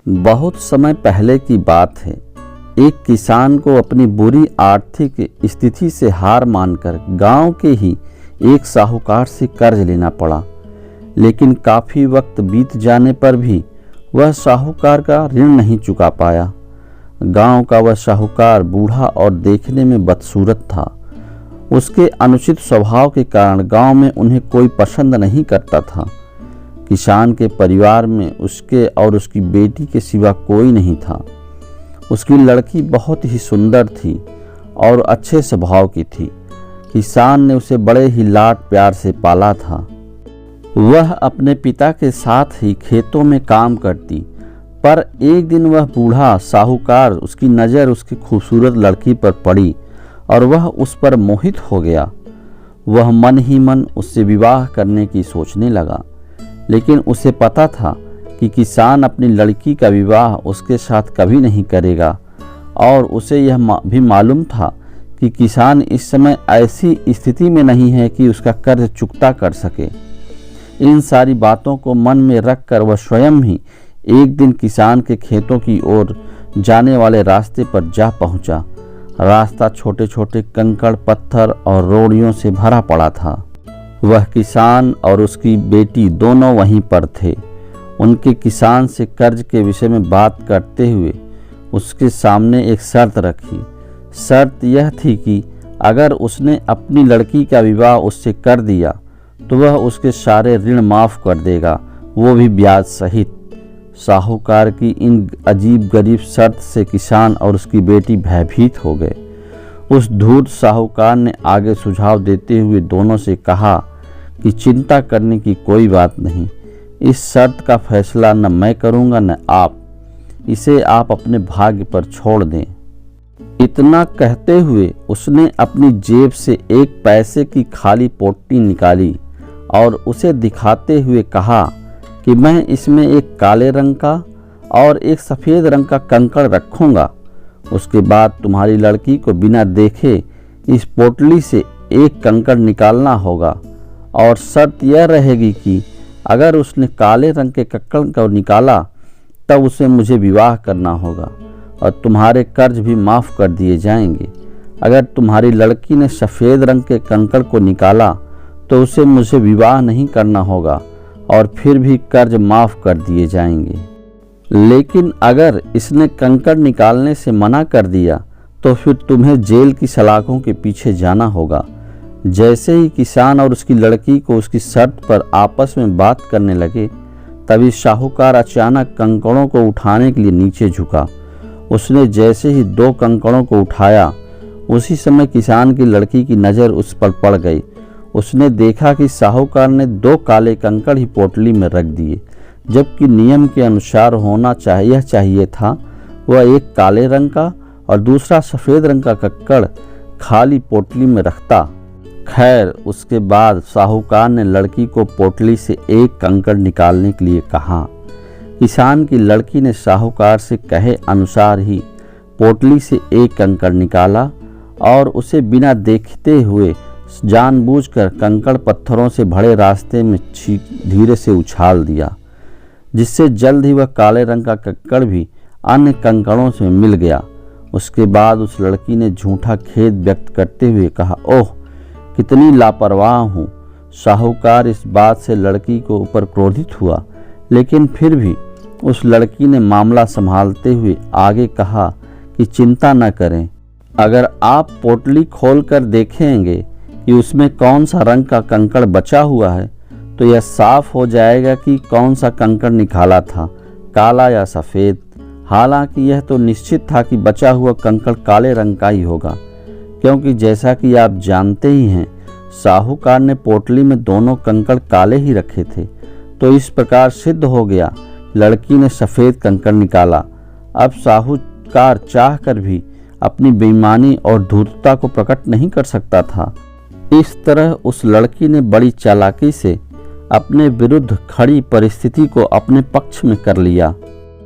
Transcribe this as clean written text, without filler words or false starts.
बहुत समय पहले की बात है। एक किसान को अपनी बुरी आर्थिक स्थिति से हार मानकर गांव के ही एक साहूकार से कर्ज लेना पड़ा। लेकिन काफ़ी वक्त बीत जाने पर भी वह साहूकार का ऋण नहीं चुका पाया। गांव का वह साहूकार बूढ़ा और देखने में बदसूरत था। उसके अनुचित स्वभाव के कारण गांव में उन्हें कोई पसंद नहीं करता था। किसान के परिवार में उसके और उसकी बेटी के सिवा कोई नहीं था। उसकी लड़की बहुत ही सुंदर थी और अच्छे स्वभाव की थी। किसान ने उसे बड़े ही लाड प्यार से पाला था। वह अपने पिता के साथ ही खेतों में काम करती, पर एक दिन वह बूढ़ा साहूकार उसकी नज़र उसकी खूबसूरत लड़की पर पड़ी और वह उस पर मोहित हो गया। वह मन ही मन उससे विवाह करने की सोचने लगा। लेकिन उसे पता था कि किसान अपनी लड़की का विवाह उसके साथ कभी नहीं करेगा और उसे यह भी मालूम था कि किसान इस समय ऐसी स्थिति में नहीं है कि उसका कर्ज चुकता कर सके। इन सारी बातों को मन में रखकर वह स्वयं ही एक दिन किसान के खेतों की ओर जाने वाले रास्ते पर जा पहुंचा। रास्ता छोटे छोटे कंकड़ पत्थर और रोड़ियों से भरा पड़ा था। वह किसान और उसकी बेटी दोनों वहीं पर थे। उनके किसान से कर्ज के विषय में बात करते हुए उसके सामने एक शर्त रखी। शर्त यह थी कि अगर उसने अपनी लड़की का विवाह उससे कर दिया तो वह उसके सारे ऋण माफ़ कर देगा, वो भी ब्याज सहित। साहूकार की इन अजीब गरीब शर्त से किसान और उसकी बेटी भयभीत हो गए। उस धूर्त साहूकार ने आगे सुझाव देते हुए दोनों से कहा कि चिंता करने की कोई बात नहीं। इस शर्त का फैसला न मैं करूँगा न आप। इसे आप अपने भाग्य पर छोड़ दें। इतना कहते हुए उसने अपनी जेब से एक पैसे की खाली पोटली निकाली और उसे दिखाते हुए कहा कि मैं इसमें एक काले रंग का और एक सफ़ेद रंग का कंकड़ रखूँगा। उसके बाद तुम्हारी लड़की को बिना देखे इस पोटली से एक कंकड़ निकालना होगा और शर्त यह रहेगी कि अगर उसने काले रंग के कंकड़ को निकाला तब उसे मुझे विवाह करना होगा और तुम्हारे कर्ज भी माफ़ कर दिए जाएंगे। अगर तुम्हारी लड़की ने सफ़ेद रंग के कंकड़ को निकाला तो उसे मुझे विवाह नहीं करना होगा और फिर भी कर्ज माफ़ कर दिए जाएंगे। लेकिन अगर इसने कंकड़ निकालने से मना कर दिया तो फिर तुम्हें जेल की सलाखों के पीछे जाना होगा। जैसे ही किसान और उसकी लड़की को उसकी शर्त पर आपस में बात करने लगे, तभी साहूकार अचानक कंकड़ों को उठाने के लिए नीचे झुका। उसने जैसे ही 2 कंकड़ों को उठाया, उसी समय किसान की लड़की की नज़र उस पर पड़ गई। उसने देखा कि साहूकार ने 2 काले कंकड़ ही पोटली में रख दिए, जबकि नियम के अनुसार होना चाहिए था वह एक काले रंग का और दूसरा सफ़ेद रंग का कंकड़ खाली पोटली में रखता। खैर, उसके बाद साहूकार ने लड़की को पोटली से एक कंकड़ निकालने के लिए कहा। किसान की लड़की ने साहूकार से कहे अनुसार ही पोटली से एक कंकड़ निकाला और उसे बिना देखते हुए जानबूझकर कंकड़ पत्थरों से भरे रास्ते में धीरे से उछाल दिया, जिससे जल्द ही वह काले रंग का कंकड़ भी अन्य कंकड़ों से मिल गया। उसके बाद उस लड़की ने झूठा खेद व्यक्त करते हुए कहा, ओह कितनी लापरवाह हूँ। साहूकार इस बात से लड़की को ऊपर क्रोधित हुआ, लेकिन फिर भी उस लड़की ने मामला संभालते हुए आगे कहा कि चिंता न करें। अगर आप पोटली खोलकर देखेंगे कि उसमें कौन सा रंग का कंकड़ बचा हुआ है तो यह साफ हो जाएगा कि कौन सा कंकड़ निकाला था, काला या सफ़ेद। हालांकि यह तो निश्चित था कि बचा हुआ कंकड़ काले रंग का ही होगा, क्योंकि जैसा कि आप जानते ही हैं साहूकार ने पोटली में दोनों कंकड़ काले ही रखे थे। तो इस प्रकार सिद्ध हो गया लड़की ने सफ़ेद कंकड़ निकाला। अब साहूकार चाहकर भी अपनी बेईमानी और धूर्तता को प्रकट नहीं कर सकता था। इस तरह उस लड़की ने बड़ी चालाकी से अपने विरुद्ध खड़ी परिस्थिति को अपने पक्ष में कर लिया।